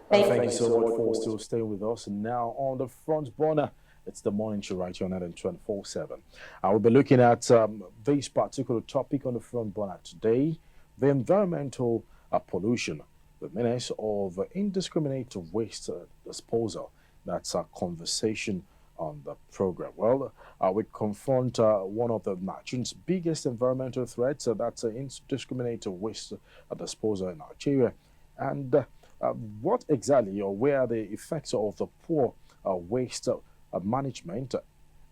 Thank you so much for still staying with us. And now on the front burner, it's the morning show right here on LN247. I will be looking at this particular topic on the front burner today, the environmental pollution, the menace of indiscriminate waste disposal. That's our conversation on the program. Well, we confront one of the nation's biggest environmental threats, that's indiscriminate waste disposal in Nigeria. And what exactly or where are the effects of the poor waste management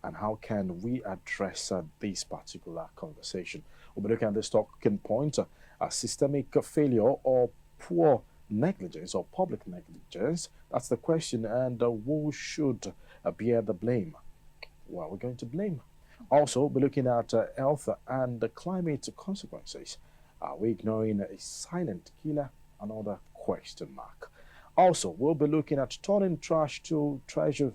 and how can we address this particular conversation? We'll be looking at this talking point, systemic failure or poor negligence or public negligence. That's the question. And who should bear the blame? Well, we're going to blame. Also, we'll be looking at health and the climate consequences. Are we ignoring a silent killer? Another question mark. Also, we'll be looking at turning trash to treasure,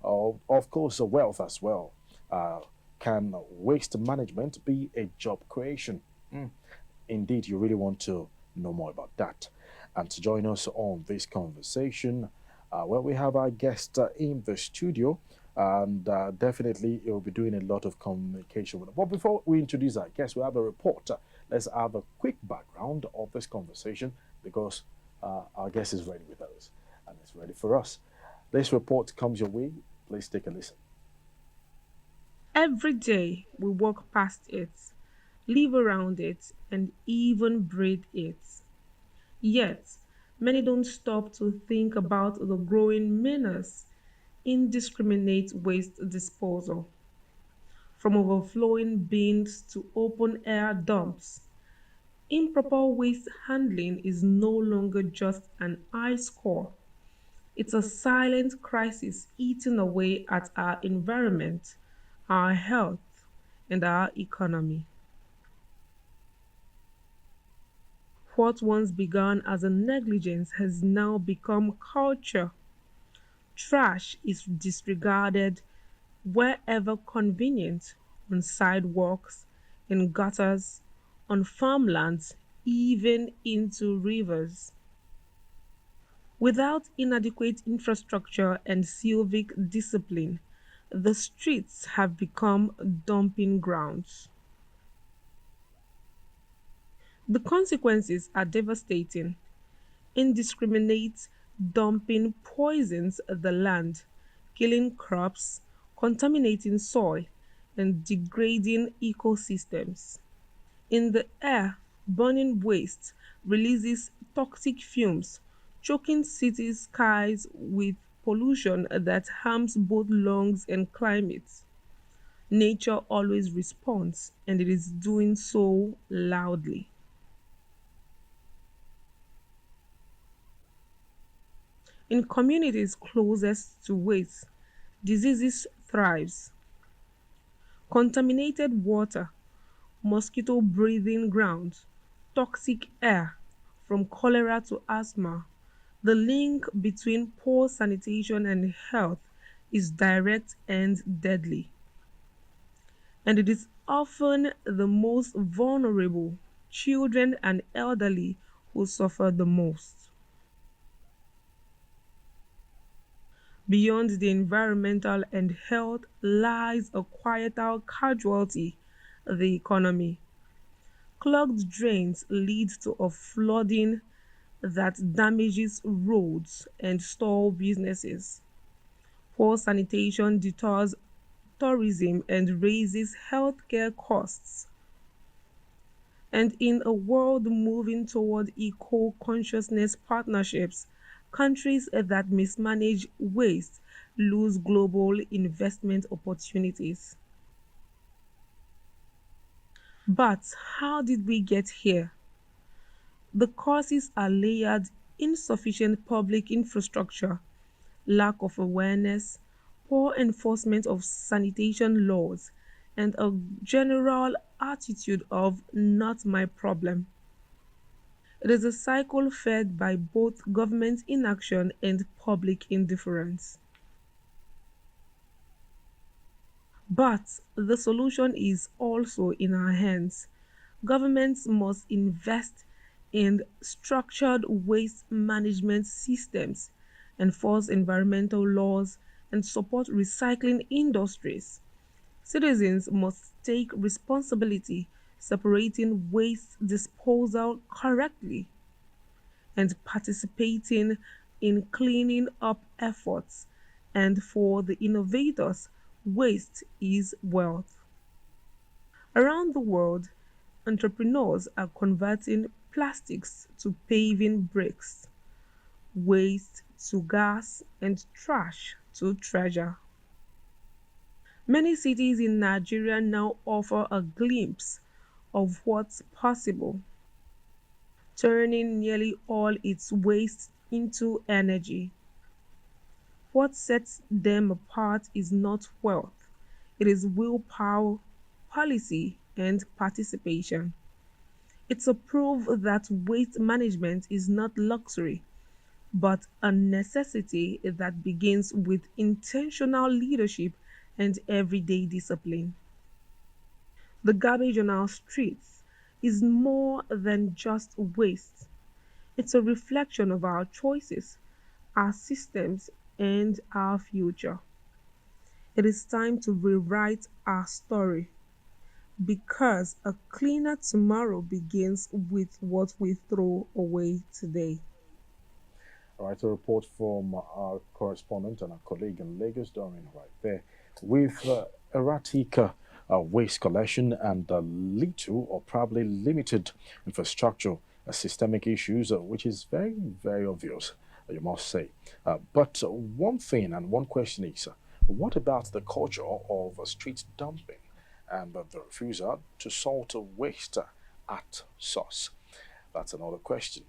of course, wealth as well. Uh, can waste management be a job creation? Mm, indeed, you really want to know more about that. And to join us on this conversation, well, we have our guest in the studio, and definitely he'll be doing a lot of communication with us. But before we introduce our guest, we have a report. Let's have a quick background of this conversation because our guest is ready with us and it's ready for us. This report comes your way. Please take a listen. Every day we walk past it, live around it, and even breathe it. Yet, many don't stop to think about the growing menace indiscriminate waste disposal. From overflowing bins to open air dumps, improper waste handling is no longer just an eye score. It's a silent crisis eating away at our environment, our health, and our economy. What once began as a negligence has now become culture. Trash is disregarded wherever convenient, on sidewalks, in gutters, on farmlands, even into rivers. Without inadequate infrastructure and civic discipline, the streets have become dumping grounds. The consequences are devastating. Indiscriminate dumping poisons the land, killing crops, contaminating soil, and degrading ecosystems. In the air, burning waste releases toxic fumes, choking city skies with pollution that harms both lungs and climate. Nature always responds, and it is doing so loudly. In communities closest to waste, diseases thrives. Contaminated water, mosquito breathing grounds, toxic air, from cholera to asthma. The link between poor sanitation and health is direct and deadly, and it is often the most vulnerable, children and elderly, who suffer the most. Beyond the environmental and health lies a quieter casualty, the economy. Clogged drains lead to a flooding that damages roads and stall businesses. Poor sanitation deters tourism and raises healthcare costs. And in a world moving toward eco consciousness partnerships, countries that mismanage waste lose global investment opportunities. But how did we get here? The causes are layered: insufficient public infrastructure, lack of awareness, poor enforcement of sanitation laws, and a general attitude of "not my problem." It is a cycle fed by both government inaction and public indifference. But the solution is also in our hands. Governments must invest and structured waste management systems, enforce environmental laws, and support recycling industries. Citizens must take responsibility separating waste disposal correctly and participating in cleaning up efforts. And for the innovators, waste is wealth. Around the world, entrepreneurs are converting plastics to paving bricks, waste to gas, and trash to treasure. Many cities in Nigeria now offer a glimpse of what's possible, turning nearly all its waste into energy. What sets them apart is not wealth, it is willpower, policy, and participation. It's a proof that waste management is not luxury, but a necessity that begins with intentional leadership and everyday discipline. The garbage on our streets is more than just waste. It's a reflection of our choices, our systems, and our future. It is time to rewrite our story because a cleaner tomorrow begins with what we throw away today. All right, a report from our correspondent and our colleague in Lagos, Doreen, right there, with erratic waste collection and little or probably limited infrastructure, systemic issues, which is very, very obvious, you must say. But one thing and one question is, what about the culture of street dumping and the refusal to sort waste at source? That's another question.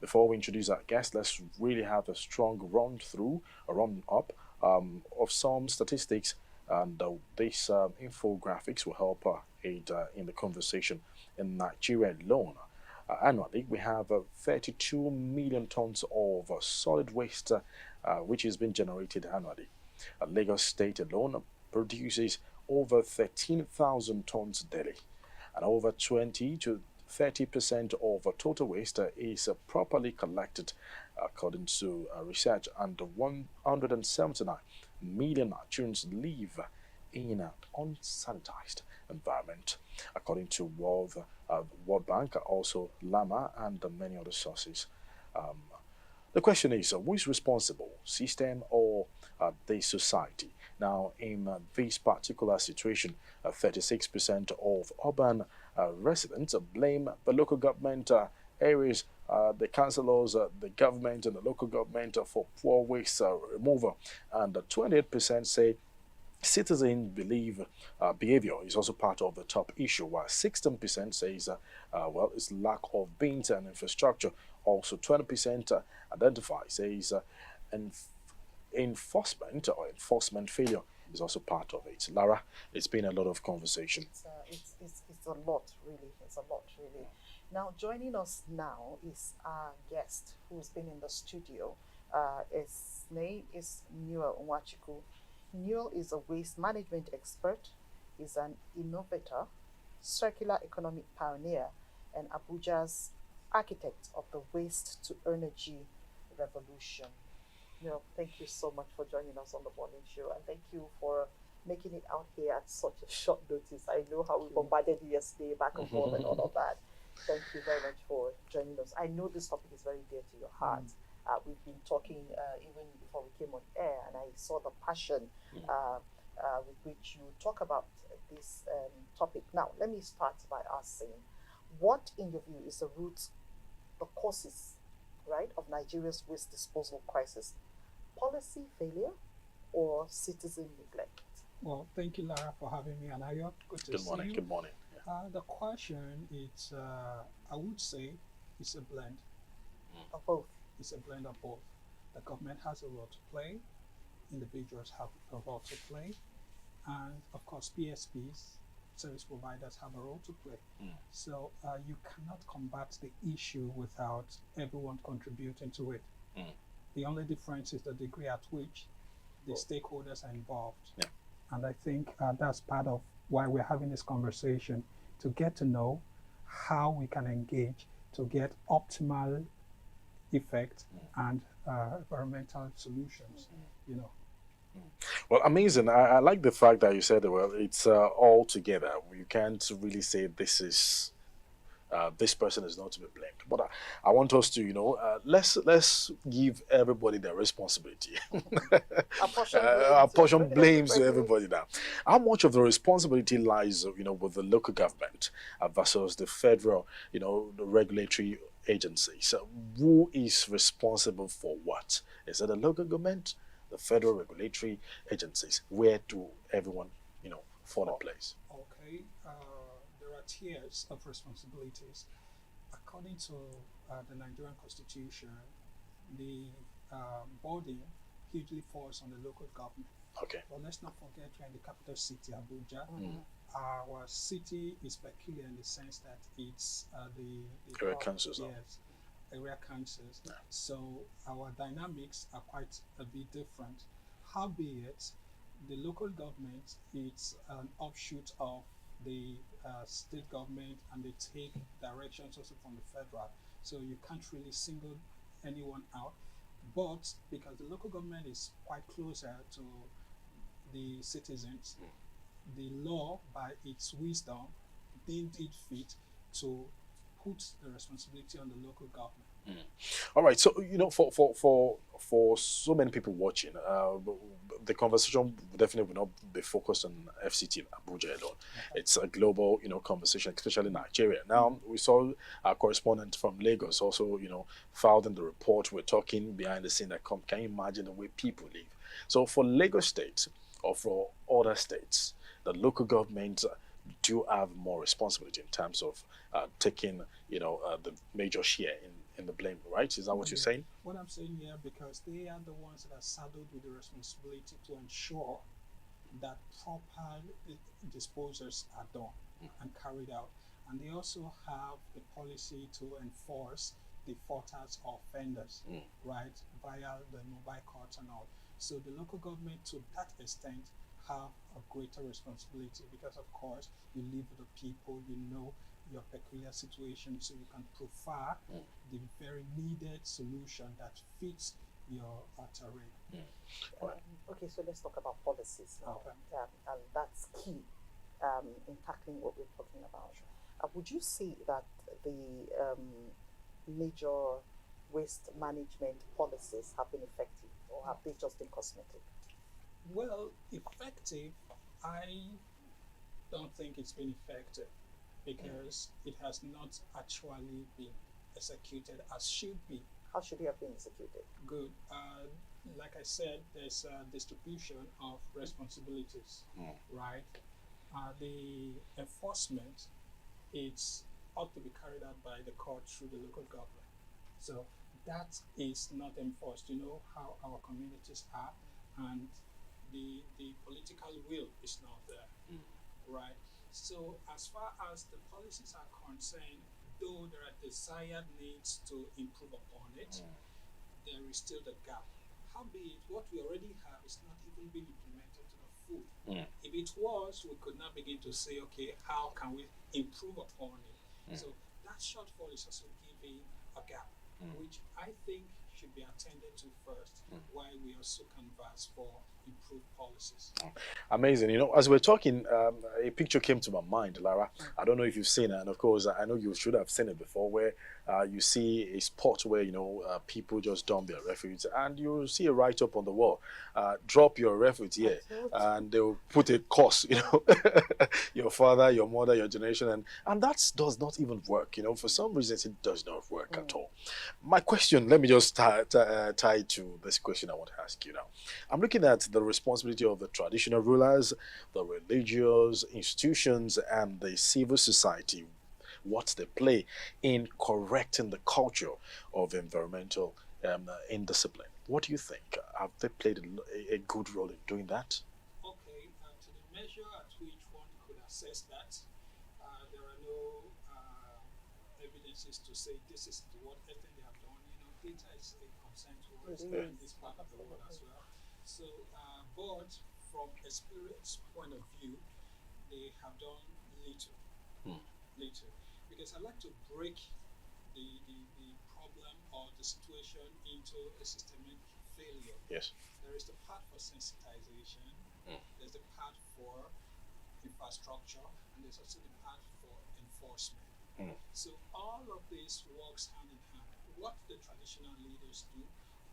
Before we introduce our guest, let's really have a strong run through, a run up of some statistics, and these infographics will help aid in the conversation. In Nigeria alone, annually we have 32 million tons of solid waste, which has been generated annually. Lagos State alone produces over 13,000 tons daily, and over 20 to 30% of total waste is properly collected, according to research, and 179 million Nigerians live in an unsanitized environment, according to World Bank, also Lama, and many other sources. Um, the question is, who is responsible, system or the society? Now, in this particular situation, 36% of urban residents blame the local government areas, the councillors, the government, and the local government for poor waste removal, and 28% say citizens believe behavior is also part of the top issue, while 16% says, well, it's lack of bins and infrastructure. Also, 20% identify says enforcement or enforcement failure is also part of it. Lara, it's been a lot of conversation. It's a lot, really. It's a lot, really. Now, joining us now is our guest who's been in the studio. His name is Newell Nwachiku. Newell is a waste management expert, is an innovator, circular economic pioneer, and Abuja's architect of the waste to energy revolution. Newell, thank you so much for joining us on the morning show, and thank you for making it out here at such a short notice. I know how we bombarded you yesterday, back and forth, and all of that. Thank you very much for joining us. I know this topic is very dear to your heart. We've been talking even before we came on air, and I saw the passion with which you talk about this topic. Now, let me start by asking, what, in your view, is the root, the causes, right, of Nigeria's waste disposal crisis? Policy failure or citizen neglect? Well, thank you, Lara, for having me. And Ayo, good to Good see morning. you. Good morning. The question is, I would say, it's a blend. Of both. It's a blend of both. The government has a role to play, individuals have a role to play, and of course, PSPs, service providers, have a role to play. So you cannot combat the issue without everyone contributing to it. The only difference is the degree at which the stakeholders are involved. Yeah. And I think that's part of why we're having this conversation, to get to know how we can engage to get optimal effect and environmental solutions. You know, Well, amazing. I like the fact that you said, well, it's all together. You can't really say this person is not to be blamed. But I want us to, let's give everybody their responsibility. Apportion blame to Apportion blames to everybody. everybody now. How much of the responsibility lies, with the local government versus the federal, the regulatory agencies? So who is responsible for what? Is it the local government, the federal regulatory agencies? Where do everyone, fall in place? okay, there are tiers of responsibilities. According to the Nigerian Constitution, the burden hugely falls on the local government. Okay. But let's not forget we're in the capital city, Abuja. Mhm. Our city is peculiar in the sense that it's the Area hub- councils, no? yes, area councils. Yeah. So our dynamics are quite a bit different. Howbeit, the local government is an offshoot of the state government, and they take directions also from the federal. So you can't really single anyone out. But because the local government is quite closer to the citizens, the law, by its wisdom, deemed it fit to put the responsibility on the local government. All right. So for so many people watching, the conversation definitely will not be focused on FCT in Abuja alone. It's a global, conversation, especially Nigeria. Now we saw our correspondent from Lagos also, filed in the report. We're talking behind the scene that can you imagine the way people live? So for Lagos State or for other states, the local government do have more responsibility in terms of taking, the major share in the blame, right? Is that what you're Yeah. saying? What I'm saying here, because they are the ones that are saddled with the responsibility to ensure that proper disposals are done and carried out. And they also have the policy to enforce defaulters or offenders, right, via the mobile courts and all. So the local government, to that extent, have a greater responsibility because, of course, you live with the people, you know your peculiar situation, so you can prefer the very needed solution that fits your terrain. Okay, so let's talk about policies now, Okay. and that's key in tackling what we're talking about. Would you say that the major waste management policies have been effective, or have they just been cosmetic? Well, effective, I don't think it's been effective because it has not actually been executed as should be. How should it have been executed? Good. Like I said, there's a distribution of responsibilities, right? The enforcement, it's ought to be carried out by the court through the local government. So that is not enforced. You know how our communities are, and the political will is not there, right? So as far as the policies are concerned, though there are desired needs to improve upon it, there is still the gap. Howbeit, what we already have is not even being implemented to the full. If it was, we could now begin to say, okay, how can we improve upon it? So that shortfall is also giving a gap, which I think should be attended to first, while we also canvass for improved policies. Amazing. As we're talking, a picture came to my mind, Lara. I don't know if you've seen it, and of course, I know you should have seen it before, where you see a spot where people just dump their refuse, and you see a write-up on the wall: drop your refuse here, and they'll put a cost. Your father, your mother, your generation, and that does not even work. For some reasons, it does not work at all. My question, let me just tie to this question I want to ask you now. I'm looking at the responsibility of the traditional rulers, the religious institutions, and the civil society, what they play in correcting the culture of environmental indiscipline. What do you think? Have they played a good role in doing that? Okay, to the measure at which one could assess that, there are no evidences to say this is what everything they have done. Data is a concern towards in this part of the world as well. So, but from experience point of view, they have done little, little. Because I like to break the problem or the situation into a systemic failure. Yes. There is the part for sensitization, there's the part for infrastructure, and there's also the part for enforcement. So all of this works hand in hand. What the traditional leaders do,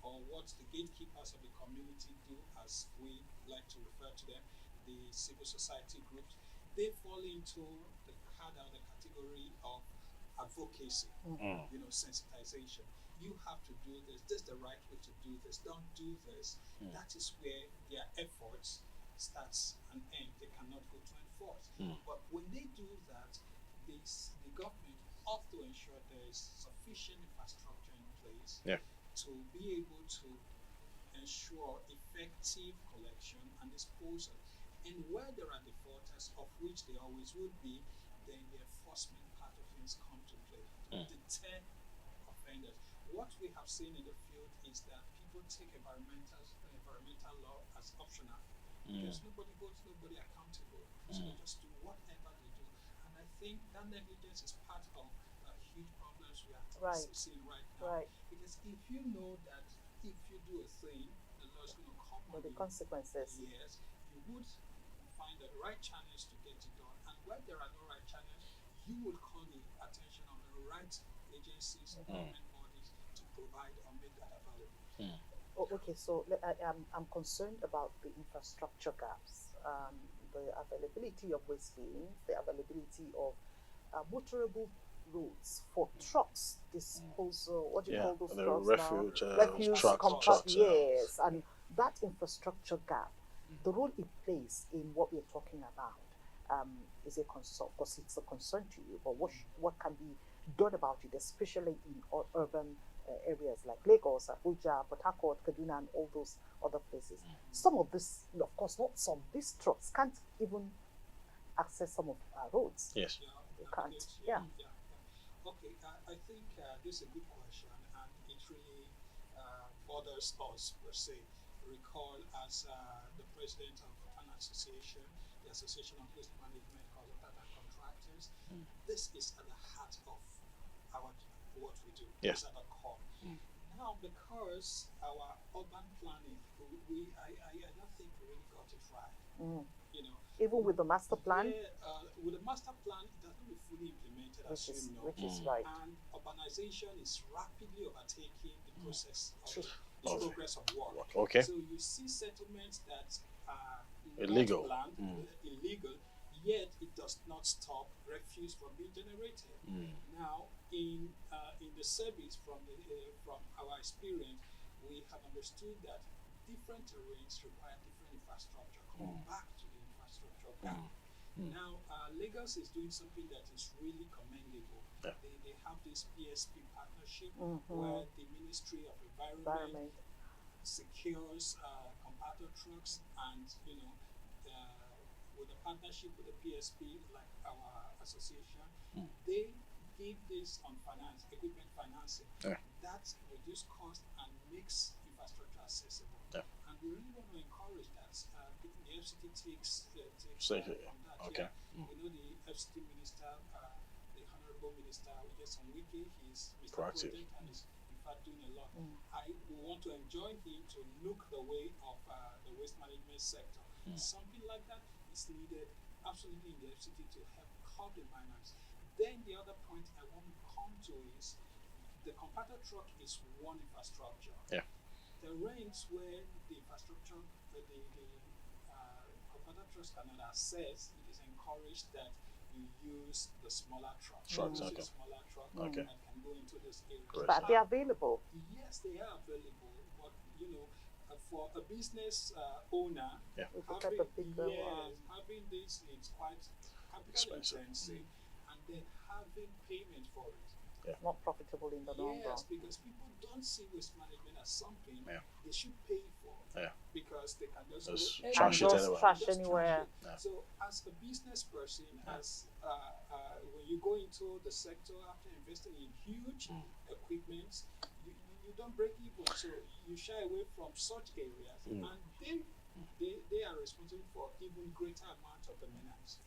or what the gatekeepers of the community do, as we like to refer to them, the civil society groups, they fall into the category of advocacy, sensitization. You have to do this. This is the right way to do this. Don't do this. That is where their efforts starts and end. They cannot go to enforce. But when they do that, the government ought to ensure there is sufficient infrastructure in place to be able to ensure effective collection and disposal. And where there are defaulters, of which there always would be, then the enforcement part of things come to play to deter offenders. What we have seen in the field is that people take environmental law as optional because nobody holds nobody accountable. So they just do whatever they do. And I think that negligence is part of huge problems we are seeing right now. Because if you know that if you do a thing, the law is going to come on the you, consequences. yes, you would find the right channels to get it done. And where there are no right channels, you will call the attention of the right agencies, government bodies to provide or make that available. Oh, okay, so I'm concerned about the infrastructure gaps, the availability of waste bins, the availability of motorable roads for trucks disposal. What do you call those the trucks refuge, now? Refuge trucks, yes, and that infrastructure gap, the role it plays in what we're talking about is a concern, because it's a concern to you. But what can be done about it, especially in urban areas like Lagos, Abuja, Port Harcourt, Kaduna, and all those other places. Some of this, of course, not some. These trucks can't even access some of our roads. Yes. They can't. Okay, I think this is a good question, and it really bothers us per se. Recall as the president of an association, the Association of Waste Management Consultants and Contractors. This is at the heart of what we do. Yes. It's at the core. Now, because our urban planning, I don't think we really got it right. Even with the master plan? Yeah, with the master plan, it doesn't be fully implemented, as you know. Which is right. And urbanization is rapidly overtaking the process of the progress of work. Okay. So you see settlements that are Illegal. not planned, illegal, yet it does not stop refuse from being generated. Now, in the service, from our experience, we have understood that different terrains require different infrastructure. Coming back to the infrastructure gap. Now, Lagos is doing something that is really commendable. They have this PSP partnership where the Ministry of Environment secures compactor trucks, and with a partnership with the PSP, like our association, they give this on equipment financing. That reduces cost and makes infrastructure accessible. And we really want to encourage that. The FCT takes on that. Okay. We know the FCT minister, the Honorable Minister, yes, on Wiki, he's Mr. Proactive. Project and is in fact doing a lot. I want to enjoin him to look the way of the waste management sector. Something like that is needed absolutely in the FCT to help curb the miners. Then the other point I want to come to is the compactor truck is one infrastructure. The ranks where the infrastructure, the compactor trucks cannot access, it is encouraged that you use the smaller truck. Trucks, use okay. a smaller truck Okay. that can go into this area. But they're available. Yes, they are available, but for a business owner, having this is quite capital intensive, and then having payment for it. Not profitable in the long run. Yes, because people don't see waste management as something they should pay for. Because they can just go trash it trash anywhere. So, as a business person, as when you go into the sector after investing in huge equipment, you don't break even. So you shy away from such areas, and they they are responsible for even greater amount of the menace.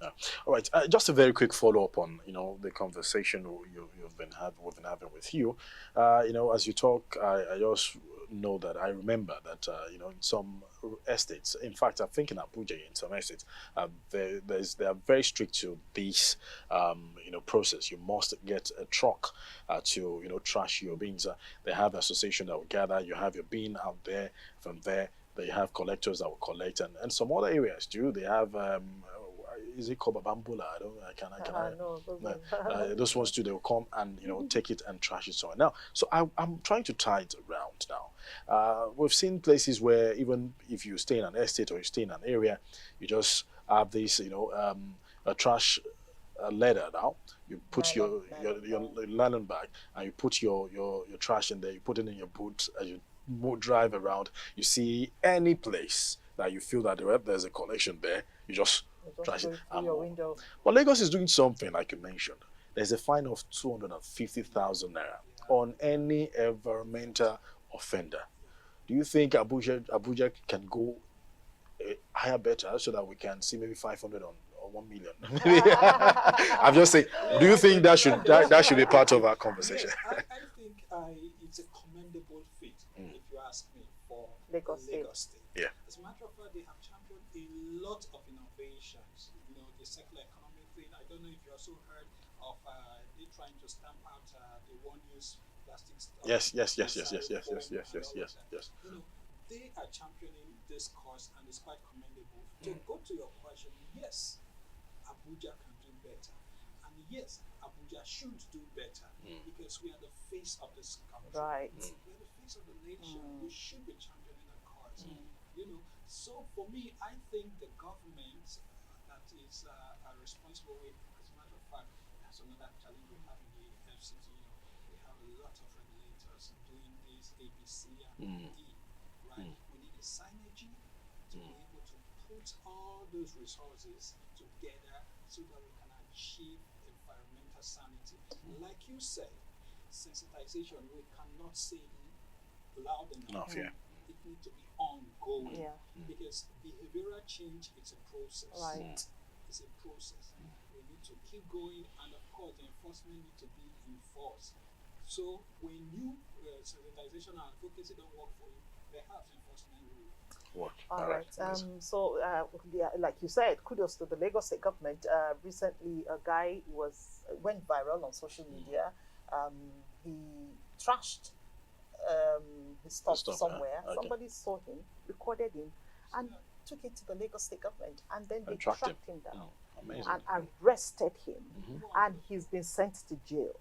All right. Just a very quick follow up on the conversation we've been having with you. As you talk, I just know that I remember that in some estates. In fact, I think in Abuja, in some estates, they are very strict to this process. You must get a truck to trash your bins. They have association that will gather. You have your bin out there. From there, they have collectors that will collect, and some other areas too. They have is it called Babambula? I don't. I No, no, those those ones too. They will come and take it and trash it somewhere. Now, so I'm trying to tie it around now. We've seen places where even if you stay in an estate or you stay in an area, you just have this a trash leather now. You put your nylon bag and you put your trash in there. You put it in your boot as you drive around. You see any place that you feel that there's a collection there, you just trash it. through your window. But Lagos is doing something like you mentioned. There's a fine of 250,000 naira on any environmental offender. Do you think Abuja can go higher better so that we can see maybe 500 or 1 million? I'm just saying. Do you think that should be part of our conversation? Yes, I think it's a commendable feat, if you ask me, for Lagos State. Yeah. As a matter of fact, they have championed a lot of innovations. The circular economy thing. I don't know if you also heard of they trying to stamp out the one-use plastic stuff. Yes. Yes. They are championing this cause, and it's quite commendable. To go to your question, yes, Abuja can do better, and yes, Abuja should do better because we are the face of this country. Right. We are the face of the nation. We should be championing the cause. So for me, I think the government that is responsible with, as a matter of fact, that's another challenge we have in the FCT. We have a lot of regulators doing this ABC and D. Right? We need a synergy to be able to put all those resources together so that we can achieve environmental sanity. Like you said, sensitization, we cannot say it loud enough. It needs to be ongoing because behavioral change is a process. Right. It's a process. We need to keep going, and of course, the enforcement needs to be enforced. So when you sensitization and advocacy don't work for you, perhaps enforcement will work. All right. So, like you said, kudos to the Lagos State government. Recently, a guy went viral on social media. He trashed his stuff somewhere. Okay. Somebody saw him, recorded him, and took it to the Lagos State government, and then they tracked him down and arrested him, and he's been sent to jail.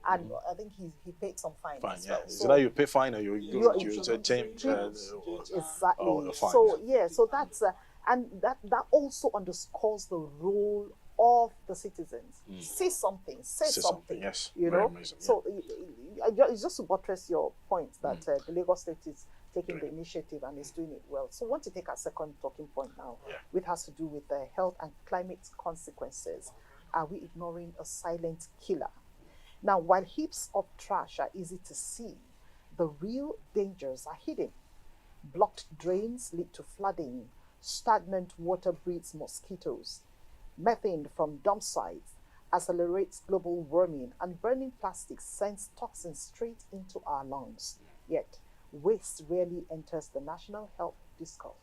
And I think he paid some fine as well. Yeah. So that you pay fine or you exactly. fine. So that's and that also underscores the role of the citizens. Say something, say something. Yes. Amazing, so it's just to buttress your point that the Lagos State is taking the initiative and is doing it well. So I want to take our second talking point now, which has to do with the health and climate consequences. Are we ignoring a silent killer? Now, while heaps of trash are easy to see, the real dangers are hidden. Blocked drains lead to flooding. Stagnant water breeds mosquitoes. Methane from dump sites accelerates global warming, and burning plastics sends toxins straight into our lungs. Yet, waste rarely enters the national health discourse.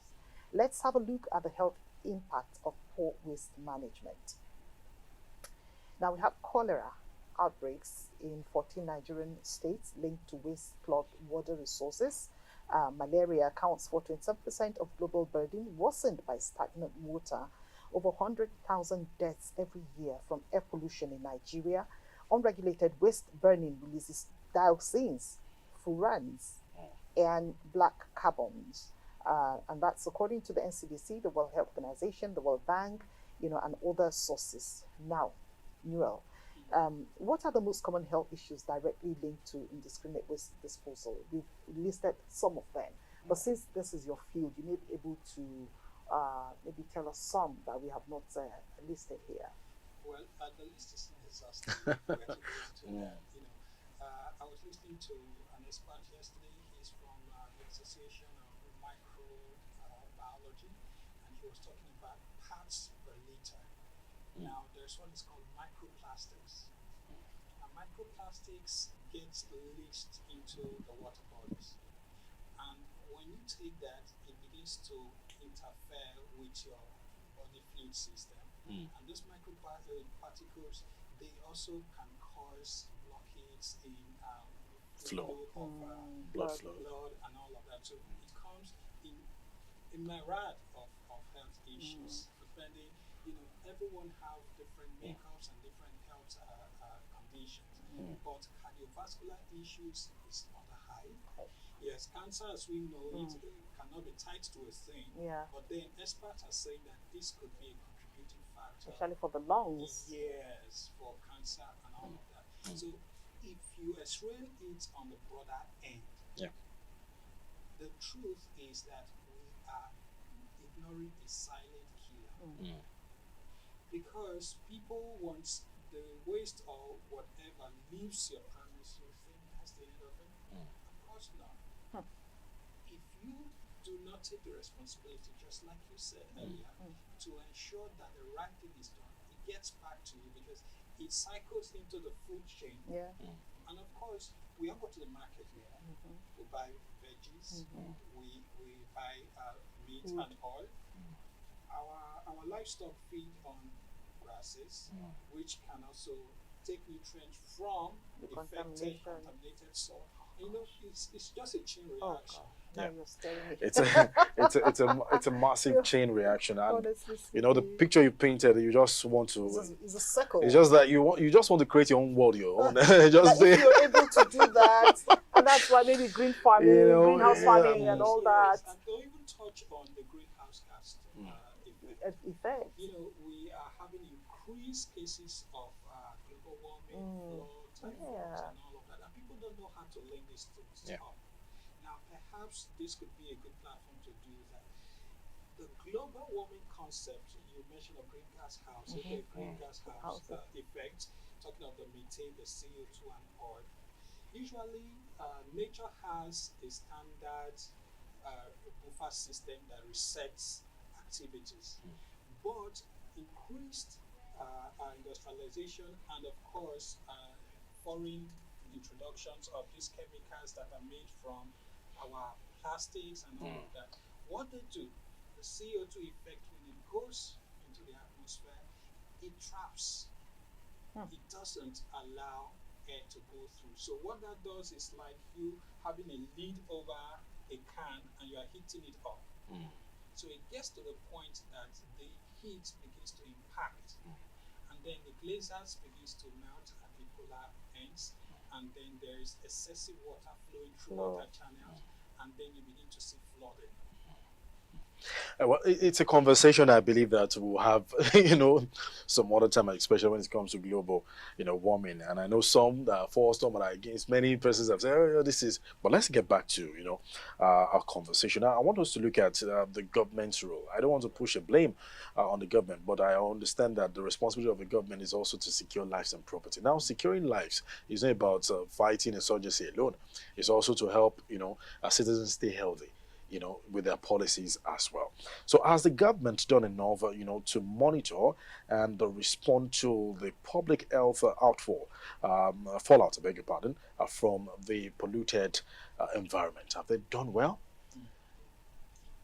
Let's have a look at the health impact of poor waste management. Now, we have cholera outbreaks in 14 Nigerian states linked to waste-clogged water resources. Malaria accounts for 27% of global burden, worsened by stagnant water. Over 100,000 deaths every year from air pollution in Nigeria. Unregulated waste burning releases dioxins, furans, and black carbons. And that's according to the NCDC, the World Health Organization, the World Bank, and other sources. Now, Newell, what are the most common health issues directly linked to indiscriminate waste disposal? We've listed some of them, but since this is your field, you may be able to maybe tell us some that we have not listed here. Well, the list is not exhaustive. I was listening to an expert yesterday. He's from the Association of microbiology, and he was talking about parts per liter. Now, there's one that's called microplastics. Now, microplastics gets leached into the water bodies, and when you take that, it begins to interfere with your body fluid system. And those microparticles, they also can cause blockades in Flow. of Blood flow. blood and all of that. So it comes in a myriad of health issues, depending, everyone have different makeups and different health conditions. But cardiovascular issues is on the high. Yes, cancer, as we know it, cannot be tied to a thing. Yeah. But then experts are saying that this could be a contributing factor. Especially for the lungs. Yes, for cancer and all of that. So if you X-ray it on the broader end, the truth is that we are ignoring a silent killer. Because people want the waste or whatever leaves your premise, you think that's the end of it? Of course not. If you do not take the responsibility, just like you said earlier, to ensure that the right thing is done, it gets back to you because it cycles into the food chain. Yeah. And of course, we all go to the market here. We buy veggies, we buy meat and oil. Our livestock feed on grasses, which can also take nutrients from The infected, contamination. contaminated soil. It's just a chain Oh reaction. God. Now you're staring me. It's a massive chain reaction, and Honestly the speaking, picture you painted, you just want to. it's a circle. It's just that you just want to create your own world, your own. Like just if you're able to do that, and that's why maybe green farming, greenhouse farming, and all that And don't even touch on the greenhouse gas effect. effect. We are having increased cases of global warming, flood, typhoons, and all of that. And people don't know how to link these things up. Now, perhaps this could be a good platform to do that. The global warming concept, you mentioned a greenhouse house, greenhouse house effect, talking of the methane, the CO2, and oil. Usually, nature has a standard buffer system that resets activities. But increased industrialization and, of course, foreign introductions of these chemicals that are made from our plastics and all of that, what they do, the CO2 effect, when it goes into the atmosphere, it traps. It doesn't allow air to go through. So what that does is like you having a lid over a can and you are heating it up. So it gets to the point that the heat begins to impact, and then the glaciers begins to melt at the polar ends, and then there is excessive water flowing through water channels, and then you begin to see flooding. Well, it's a conversation I believe that we'll have, some other time, especially when it comes to global, warming. And I know some that are for, some that are against. Many persons have said, "Oh, this is." But let's get back to, our conversation. Now, I want us to look at the government's role. I don't want to push a blame on the government, but I understand that the responsibility of the government is also to secure lives and property. Now, securing lives is not about fighting insurgency alone. It's also to help, our citizens stay healthy, with their policies as well. So has the government done enough, to monitor and respond to the public health fallout, I beg your pardon, from the polluted environment? Have they done well?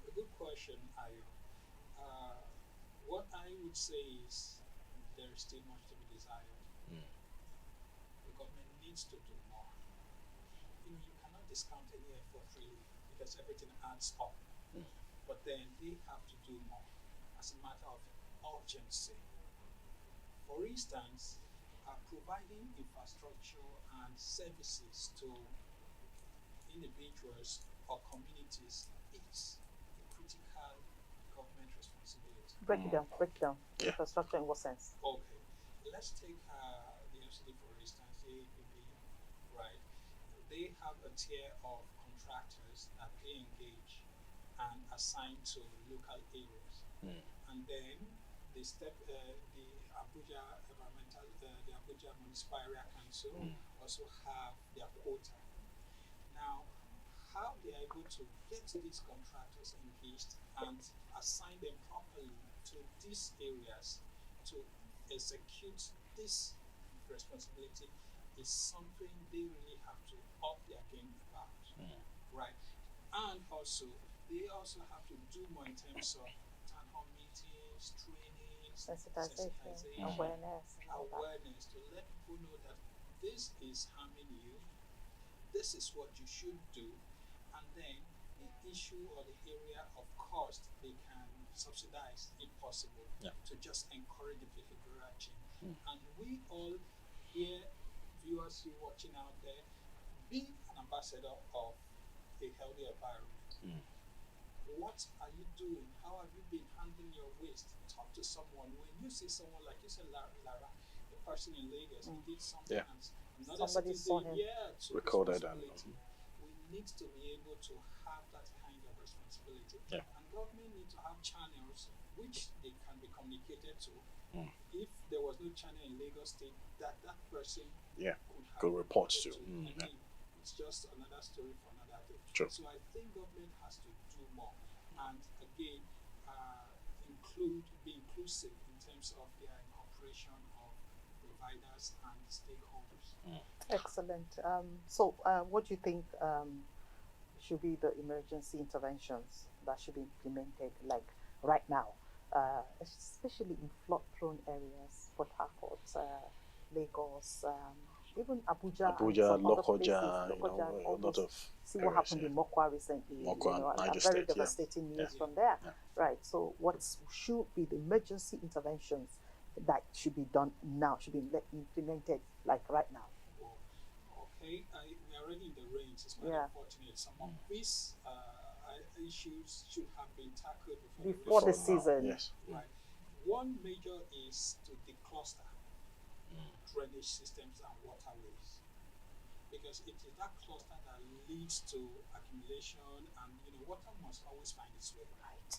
A good question, Ayo. What I would say is there is still much to be desired. The government needs to do more. You cannot discount any effort really, because everything adds up. But then they have to do more as a matter of urgency. For instance, providing infrastructure and services to individuals or communities is a critical government responsibility. Break it down. Yeah. Infrastructure in what sense? Okay, let's take the FCD for instance, the APB, right? They have a tier of contractors that they engage and assign to local areas, and then the Abuja Environmental, the Abuja Municipal Area Council also have their quota. Now, how they are able to get these contractors engaged and assign them properly to these areas to execute this responsibility is something they really have to up their game about, right? And also, they also have to do more in terms of town hall meetings, trainings, Sensitization, awareness to let people know that this is harming you, this is what you should do, and then the issue or the area of cost they can subsidize if possible to just encourage the behavioral change. And we all here, viewers you watching out there, be an ambassador of a healthy environment. What are you doing? How have you been handling your waste? Talk to someone. When you see someone like you said, Lara, the person in Lagos, he did something and another Somebody saw him. Recorded and we need to be able to have that kind of responsibility. And government need to have channels which they can be communicated to. If there was no channel in Lagos State, that person could report to. It's just another story for another day. True. So I think government has to do more, and again, be inclusive in terms of their incorporation of providers and stakeholders. Excellent. So what do you think should be the emergency interventions that should be implemented, like right now, especially in flood-prone areas, Port Harcourt, Lagos, even Abuja, and some other Lokoja, places, a lot of see what happened in Mokwa recently. Mokwa, Niger very State, devastating news from there. Right. So what should be the emergency interventions that should be done now, should be implemented like right now? Okay, we are already in the range. It's quite unfortunate. Some of these issues should have been tackled before the season. Yes. Right. One major is to decluster drainage systems and waterways, because it is that cluster that leads to accumulation, and water must always find its way. Right.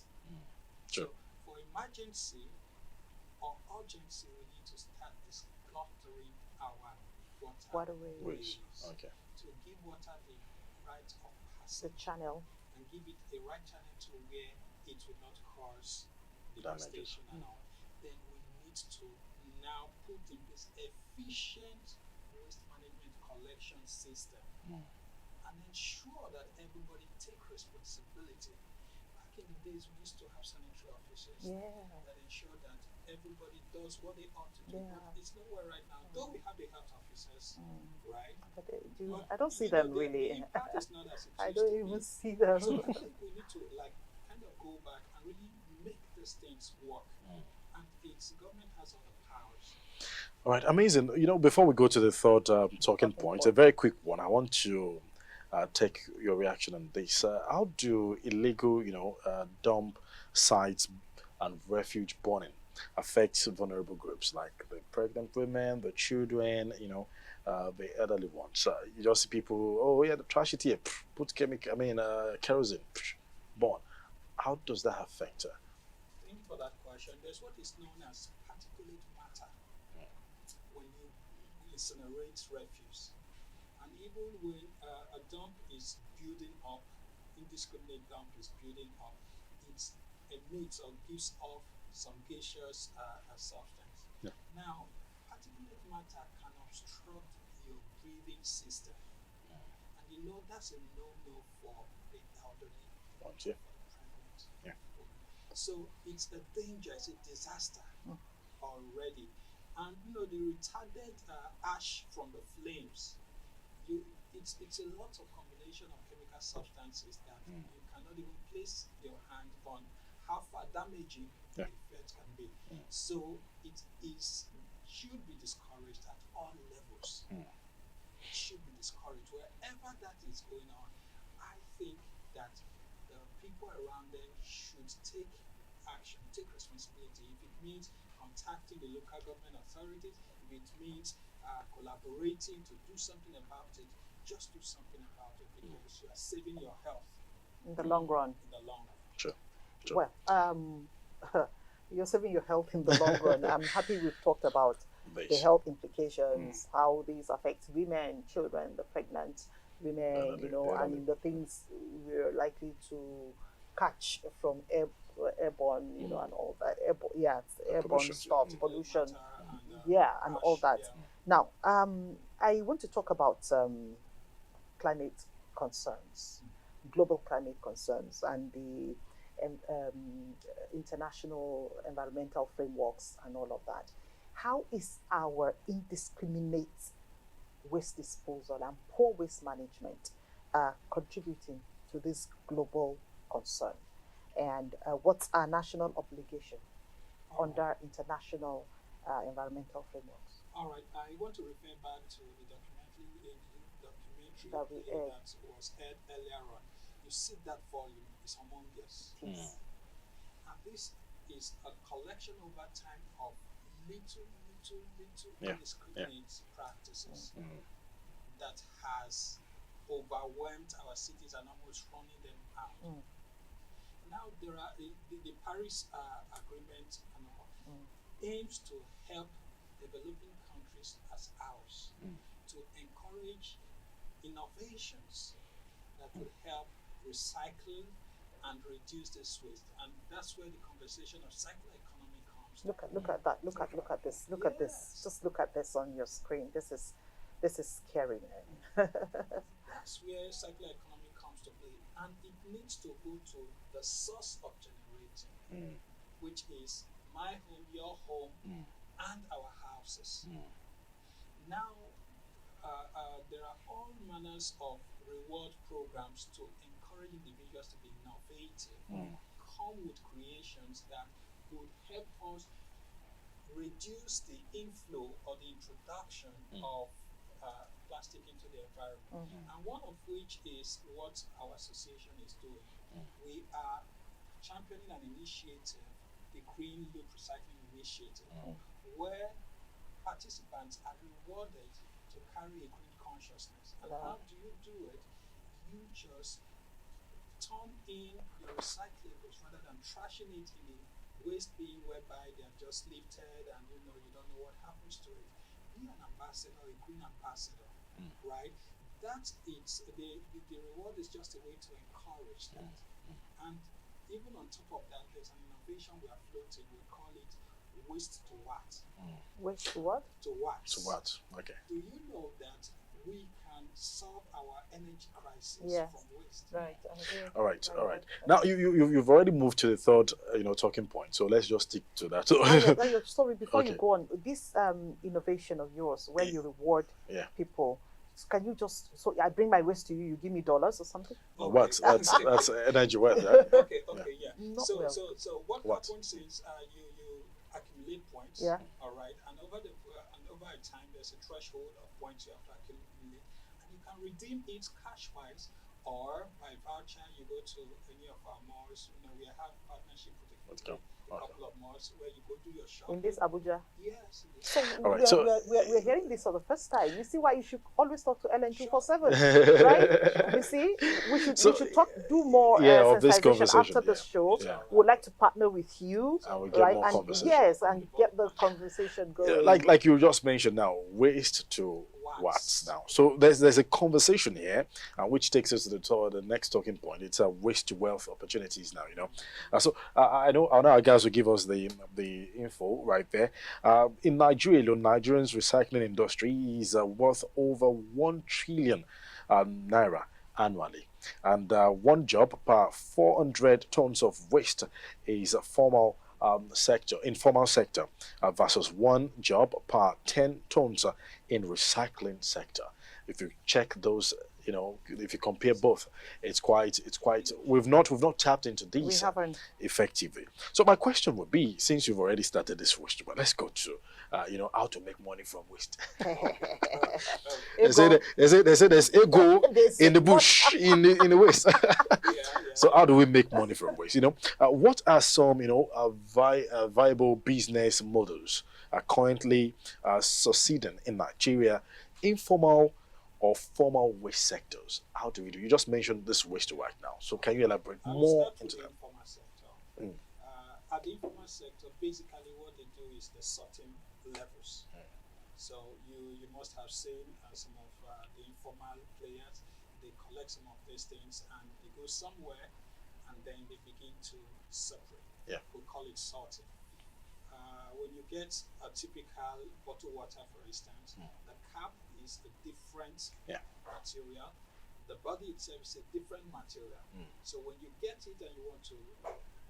Sure. So for emergency or urgency, we need to start decluttering our waterways. Okay. To give water the right of The passage. channel. And give it a right channel to where it will not cause devastation and all. Then we need to now put in place efficient waste management collection system and ensure that everybody take responsibility. Back in the days, we used to have sanitary officers that ensure that everybody does what they ought to do. But it's nowhere right now. Though we have the health officers, right? But I don't see them really. The impact is not as it I used don't to even be. see them. So I think we need to kind of go back and really make these things work. And the government has all the powers. All right, amazing. Before we go to the third talking point, a very quick one. I want to take your reaction on this. How do illegal, dump sites and refuge burning affect vulnerable groups like the pregnant women, the children, the elderly ones? You just see people, the trash it here, put kerosene, burn. How does that affect her? Thank you for that question. There's what is known as particulate matter when you incinerate refuse. And even when a dump is building up, indiscriminate dump is building up, it emits or gives off some gaseous substance. Now, particulate matter can obstruct your breathing system. And that's a no-no for the elderly or for the pregnant. So it's a danger, it's a disaster already. And the retarded ash from the flames, it's a lot of combination of chemical substances that you cannot even place your hand on how far damaging the effect can be. So it should be discouraged at all levels. It should be discouraged wherever that is going on. I think that the people around them should take action, take responsibility. If it means contacting the local government authorities, if it means collaborating to do something about it, just do something about it, because you are saving your health In the long run. in the long run. Sure. Well, you're saving your health in the long run. I'm happy we've talked about the health implications, how these affect women, children, the pregnant women, and the things we're likely to catch from airborne, you know, and all that. Airborne Pollution. stuff, pollution, Matter and and all ash, that. yeah. Now, I want to talk about climate concerns, global climate concerns, and the international environmental frameworks and all of that. How is our indiscriminate waste disposal and poor waste management contributing to this global concern? And what's our national obligation under international environmental frameworks? All right, I want to refer back to the documentary That we aired. that was aired earlier on. You see that volume is humongous. Yes. And this is a collection over time of little Yeah, indiscriminate practices that has overwhelmed our cities and almost running them out. Now there are the Paris Agreement and all, aims to help developing countries as ours to encourage innovations that will help recycle and reduce this waste, and that's where the conversation of circular economy comes. Look at that. Look at this. Look at this. Yes. Just look at this on your screen. This is scary, man. That's where circular economy comes to play, and it needs to go to the source of generating, which is my home, your home, and our houses. Now, there are all manners of reward programs to encourage individuals to be innovative, come with creations that would help us reduce the inflow or the introduction of plastic into the environment. And one of which is what our association is doing. We are championing an initiative, the Green Loop Recycling Initiative, where participants are rewarded to carry a green consciousness. And how do you do it? You just turn in your recyclables rather than trashing it in a waste bin whereby they are just lifted and you don't know what happens to it. Be an ambassador, a green ambassador, right? That's it. The reward is just a way to encourage that. And even on top of that, there's an innovation we are floating. We call it waste to what? Waste to what? To what? So what? Okay. Do you know that we can solve our energy crisis Yes. from waste? Right. All right. Now you've already moved to the third talking point. So let's just stick to that. Sorry, before you Okay. go on, this innovation of yours, where you reward people, can you just, so I bring my waste to you, you give me dollars or something? What? That's energy wealth, right? Okay, yeah. Not So, well. so what happens is you accumulate points. Yeah. All right, and over a time, there's a threshold of points you have to accumulate, and you can redeem it cash wise or by voucher. You go to any of our malls. We have partnership with a couple of malls where you go do your shopping. In this Abuja? Yes. So, All right, so- we're hearing this for the first time. You see why you should always talk to LN247, right? You see, we should do more of this sensitization conversation. after the show. Yeah. We would like to partner with you, And we get right? more And conversation. yes, and get the conversation going. Like you just mentioned now, waste to watts now. So there's a conversation here, which takes us to the next talking point. It's waste to wealth opportunities now. So I know our guys will give us the info right there. In Nigeria alone, Nigerians recycling industry is worth over 1 trillion naira annually, and one job per 400 tons of waste is a formal informal sector versus one job per 10 tons in recycling sector. If you check those, if you compare both, it's quite. We've not tapped into these We haven't. effectively. So my question would be, since you've already started this waste, but let's go to how to make money from waste. They say there's ego in the bush, in the waste. So how do we make money from waste? What are some viable business models currently succeeding in Nigeria, informal or formal waste sectors? How do we do? You just mentioned this waste right now. So can you elaborate I will more start with into the that? informal sector. At the informal sector, basically what they do is the sorting levels. So you must have seen some of the informal players. they collect some of these things and they go somewhere and then they begin to separate. Yeah. We call it sorting. When you get a typical bottled water, for instance, the cap is a different material. The body itself is a different material. So when you get it and you want to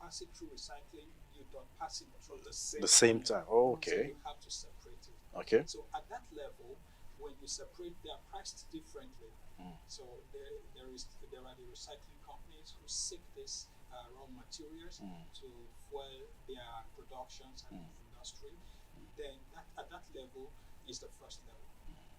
pass it through recycling, you don't pass it through the same time. Oh, So okay. you have to separate it. Okay. So at that level, when you separate, they are priced differently. So there are the recycling companies who seek these raw materials to fuel their productions and industry. Then at that level is the first level,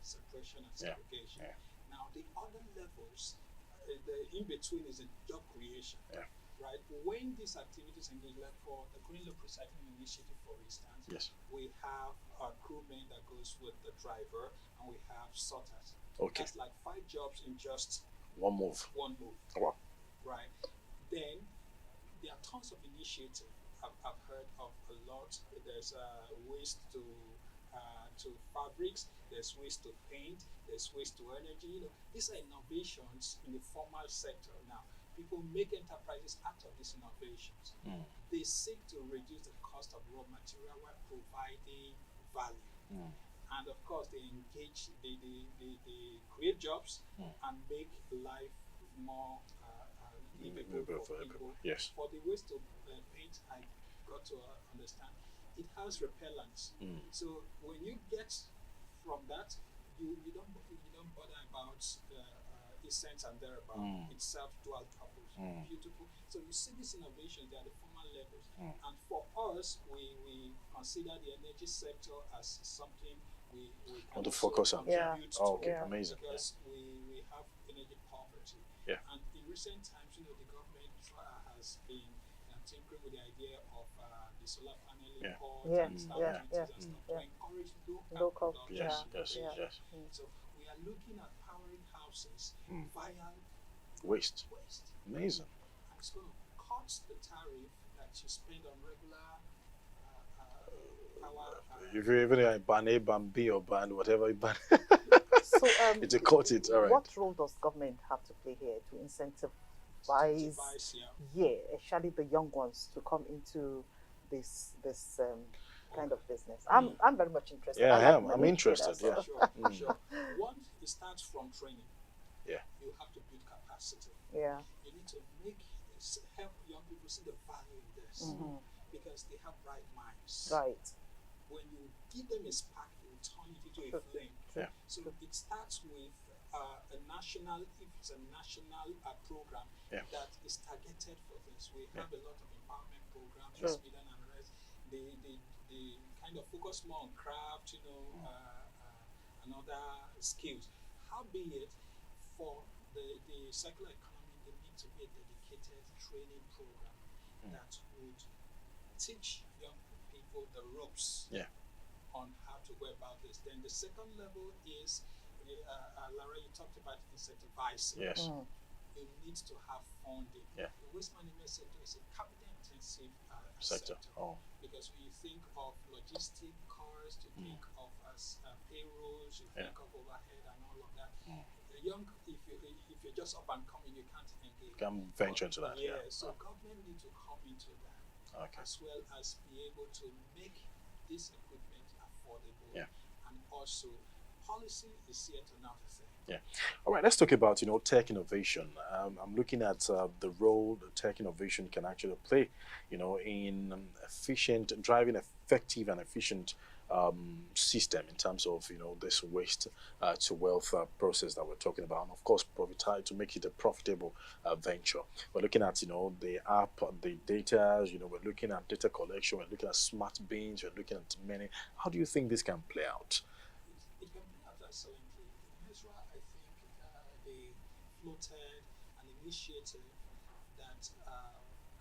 separation and segregation. Yeah. Now the other levels, the in between is a job creation. Yeah. Right? When these activities engage, like for the Green Loop Recycling Initiative, for instance, Yes. we have a crewman that goes with the driver, and we have sorters. Okay. That's like 5 jobs in just One move. one move. Wow. Right? Then there are tons of initiatives. I've heard of a lot. There's waste to fabrics. There's waste to paint. There's waste to energy. These are innovations in the formal sector. Now, people make enterprises out of these innovations. They seek to reduce the cost of raw material while providing value. And of course, they engage, they create jobs and make life more livable for people. Yes. For the waste to paint, I got to understand, it has repellents. So when you get from that, you don't bother about essence and thereabout. It's self-dual purpose. Beautiful. So you see these innovations, they are the formal levels. And for us, we consider the energy sector as something we can want to focus on. contribute to. Oh, okay, amazing. Because we have energy poverty. Yeah. And in recent times, the government has been tinkering with the idea of the solar panel import and stamp duties and stuff to encourage local production. Yes. So we are looking at powering houses via Waste. Amazing. And it's going to cut the tariff that you spend on regular power. If you're even a ban A, ban B, or ban whatever you ban, So it's a cut it. All right. what role does government have to play here to incentivize especially the young ones to come into this kind of business? I'm very much interested. Yeah, I like am. I'm money, interested. so- Yeah. Sure. One, it starts from training. Yeah. You have to build capacity. Yeah. You need to help young people see the value in this because they have bright minds. Right. When you give them a spark, they will turn it into a flame. Yeah. So it starts with a national, if it's a national program that is targeted for this. We have a lot of empowerment programs, Sweden and the rest. They kind of focus more on craft, and other skills. Howbeit, for the circular economy, there needs to be a dedicated training program that would teach young people the ropes on how to go about this. Then the second level is, Lara, you talked about incentivizing. Yes. You need to have funding. Yeah. The waste management sector is a capital-intensive sector. Oh. Because when you think of logistic costs, you think of payrolls, you think of overhead and all of that. The young, if you're just up and coming, you can't engage. Can venture into that. So government needs to come into that, as well as be able to make this equipment affordable. And also, policy is yet another thing. Yeah. All right. Let's talk about tech innovation. I'm looking at the role that tech innovation can actually play, in driving effective and efficient system in terms of this waste to wealth process that we're talking about, and of course to make it a profitable venture. We're looking at the app, the data. We're looking at data collection. We're looking at smart bins. We're looking at many. How do you think this can play out? It can play out excellently. In Israel, I think they floated an initiative that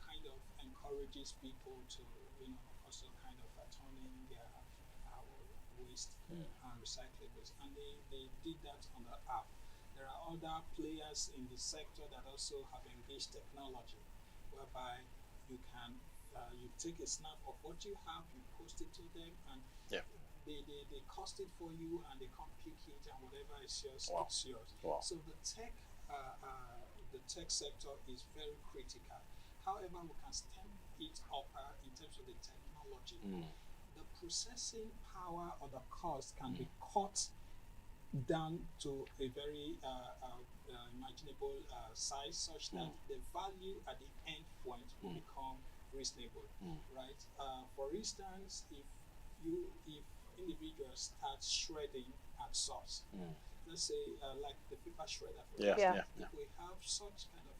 kind of encourages people to, also kind of turn in their waste and recyclables. And they did that on the app. There are other players in the sector that also have engaged technology, whereby you can you take a snap of what you have, you post it to them, and they cost it for you, and they come pick it, and whatever is yours, it's yours. Wow. So the tech the tech sector is very critical. However, we can stem it up in terms of the technology. The processing power or the cost can be cut down to a very imaginable size, such that the value at the end point will become reasonable, right? For instance, if individuals start shredding at source, let's say like the paper shredder, for instance, if we have such kind of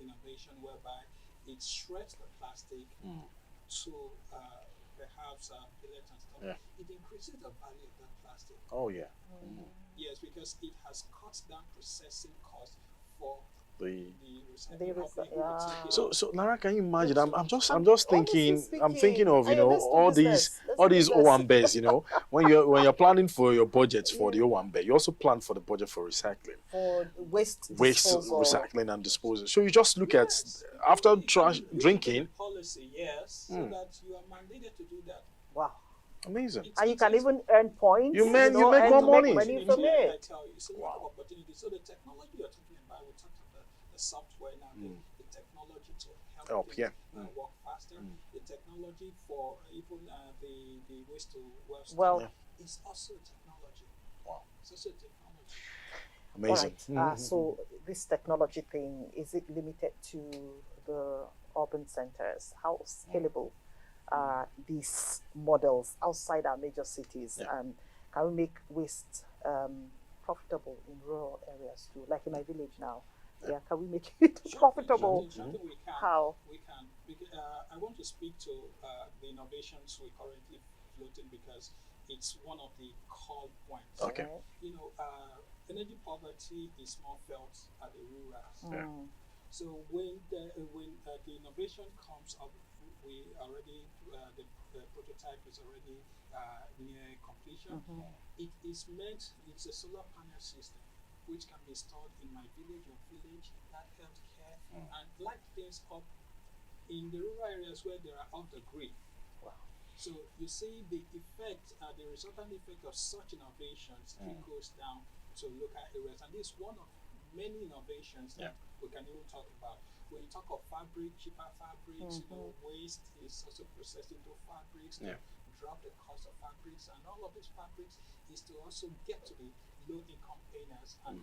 innovation whereby it shreds the plastic to perhaps pellets and stuff, it increases the value of that plastic. Oh yeah. Yes, because it has cut down processing costs for The So, so Lara, can you imagine? I'm just honestly thinking, I'm speaking, thinking of, you know, let's do all business. these Owambes, you know, when you're planning for your budgets for the Owambe, you also plan for the budget for recycling, for waste waste disposal. recycling and disposal. So you just look at after drinking. Policy, yes, so that you are mandated to do that. Wow. Amazing. And you can even earn points. You make know, more and money. Make money from I it. tell you, it's a lot of opportunity. So the technology you're talking about, we talked about the software now, the technology to help things, work faster. The technology for even the waste to wealth is also a technology. Wow. It's also a technology. Amazing. All right. So this technology thing, is it limited to the urban centers? How scalable are these models outside our major cities? Can we make waste profitable in rural areas too? Like in my village now. Can we make it profitable? Sure, we can. How? We can. I want to speak to the innovations we're currently floating, because it's one of the core points. Okay. You know, energy poverty is more felt at the rural. So when the innovation comes up, we already the prototype is already near completion. It is meant. It's a solar panel system which can be installed in my village or village, that healthcare, and light things up in the rural areas where there are off the grid. Wow. So you see the effect, the resultant effect of such innovations goes down to local areas, and this is one of many innovations that we can even talk about. When you talk of fabric, cheaper fabrics, you know, waste is also processed into fabrics to drop the cost of fabrics, and all of these fabrics is to also get to the low-income earners and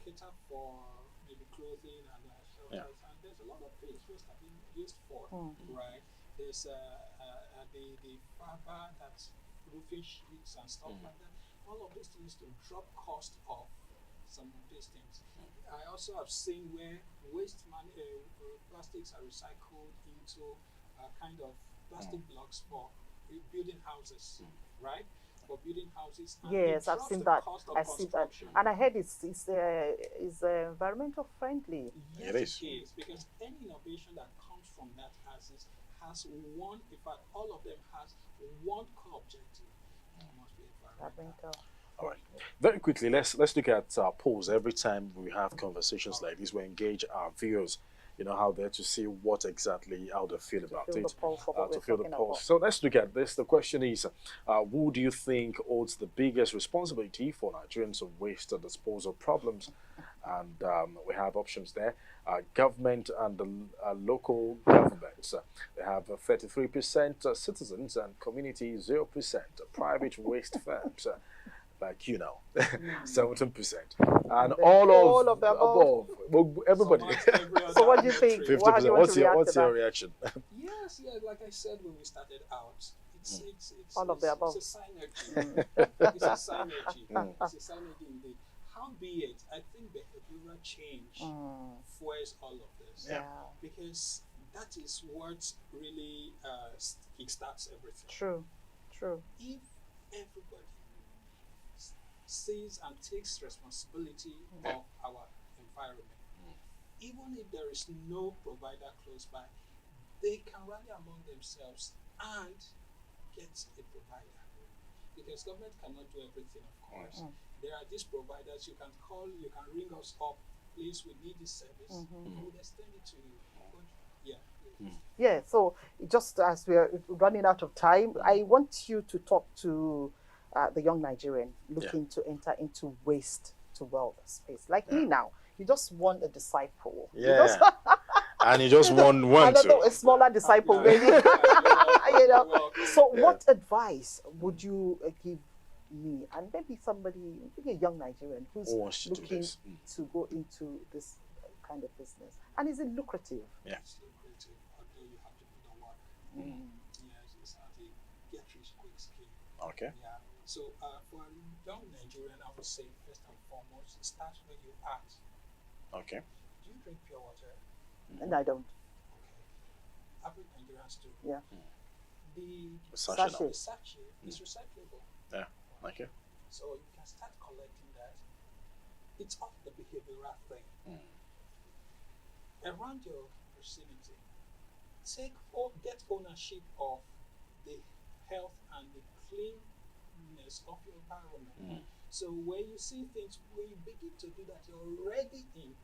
cater for maybe clothing and shelters. And there's a lot of things waste have been used for, right? There's the fiber that's roofing sheets and stuff like that. All of these things to drop cost of some of these things. I also have seen where plastics are recycled into kind of plastic blocks for building houses, right? For building houses. And Yes, I've seen that. I've seen that, and I heard it's environmental friendly. Yes, it is, because any innovation that comes from that has one. In fact, all of them has one core objective. It must be environmental. All right. Very quickly, let's look at polls. Every time we have conversations like this, we engage our viewers, you know, how they're to see what exactly how they feel about it. To feel the pulse. So let's look at this. The question is, who do you think holds the biggest responsibility for Nigerians' waste and disposal problems? And we have options there. Government and the local governments. They have 33% citizens and community 0%. Private waste firms. Like 17%, and all of the above. Well, everybody. So what do you think? 50%. What's your reaction? Yes, like I said when we started out, it's all of the above. It's a synergy. It's a synergy. It's a synergy indeed. Howbeit, I think behavioral change fuels all of this. Because that is what really kickstarts everything. True. If everybody sees and takes responsibility of our environment, even if there is no provider close by, they can rally among themselves and get a provider. Because government cannot do everything, of course. There are these providers you can call, you can ring us up, please, we need this service. We'll extend it to you. Yeah, so just as we're running out of time, I want you to talk to the young Nigerian looking to enter into waste to wealth space. Like me now, You just want a disciple. You Yeah. just, And you just want one another a to. smaller disciple, Yeah. maybe. You know. Well, So, Yeah. what advice would you give me, and maybe somebody, maybe a young Nigerian who's Who wants to do looking this? to go into this kind of business, and is it lucrative? Yeah. it's lucrative, although you have to put the work. Mm. Yes, it's not a get rich quick scheme. Okay. Yeah. So for a young Nigerian, I would say first and foremost, start where you at. Okay. Do you drink pure water? And I don't. Okay. Average Nigerians do. Yeah. The Sachet. Sachet. sachet is recyclable, Yeah. Okay. so you can start collecting that. It's off the behavioral thing. Around your vicinity, get ownership of the health and the cleanness of your environment. So when you see things, when you begin to do that, you're already in.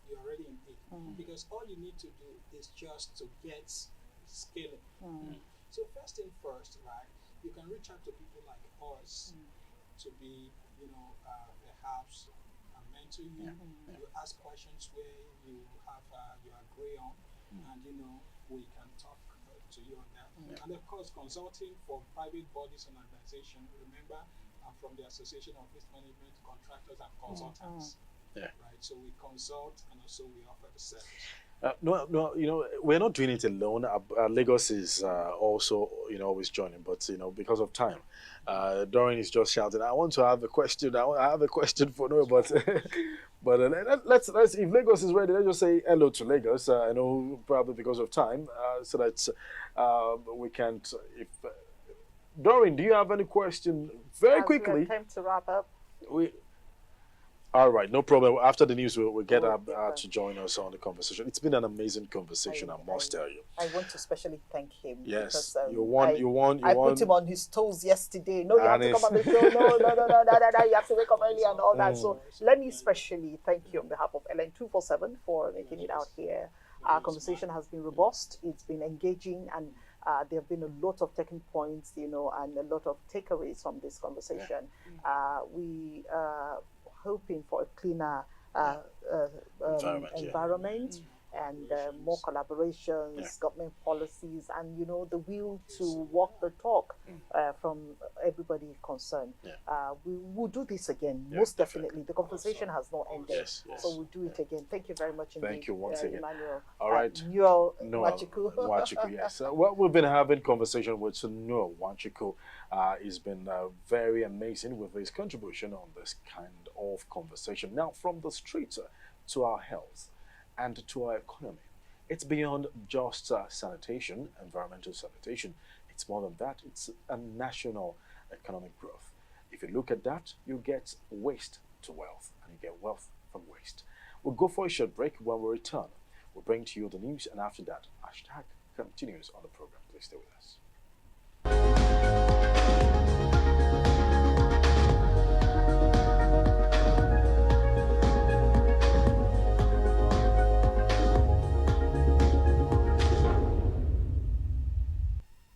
You're already in it, because all you need to do is just to get scaling. So first thing first, right? You can reach out to people like us to be, perhaps mentor you. You ask questions where you have you agree on, and we can talk to you on that. And of course, consulting for private bodies and organizations. Remember, I'm from the Association of Waste Management Contractors and Consultants. Yeah. Right. So we consult and also we offer the service. No, we're not doing it alone. Lagos is also, always joining, but because of time, Doreen is just shouting. I want to have a question. I have a question for no, but but let's if Lagos is ready, let's just say hello to Lagos. I know probably because of time, so that we can't. If Doreen, do you have any question? Very As quickly. we attempt to wrap up. All right, no problem. After the news, we'll get We'll up get back. to join us on the conversation. It's been an amazing conversation, I must tell you. I want to especially thank him. Yes, because, you won. I put him on his toes yesterday. No, you have And to come on the show. No. You have to wake up early and all that. So let me especially thank you on behalf of LN247 for making it out here. Our conversation has been robust. It's been engaging, and there have been a lot of taking points, and a lot of takeaways from this conversation. We hoping for a cleaner environment and more collaborations, government policies, and the will to walk the talk from everybody concerned. We will do this again, most definitely. The conversation has not ended, Yes. so we'll do it again. Thank you very much indeed. Thank you once again. Emmanuel. All right. Noel Noel Wachiku. Wachiku, yes. Well, we've been having conversation with Noel Wachiku. He's been very amazing with his contribution on this kind of conversation. Now, from the streets to our health and to our economy, it's beyond just sanitation, environmental sanitation. It's more than that. It's a national economic growth. If you look at that, you get waste to wealth, and you get wealth from waste. We'll go for a short break. When we return, we'll bring to you the news, and after that, hashtag continues on the program. Please stay with us.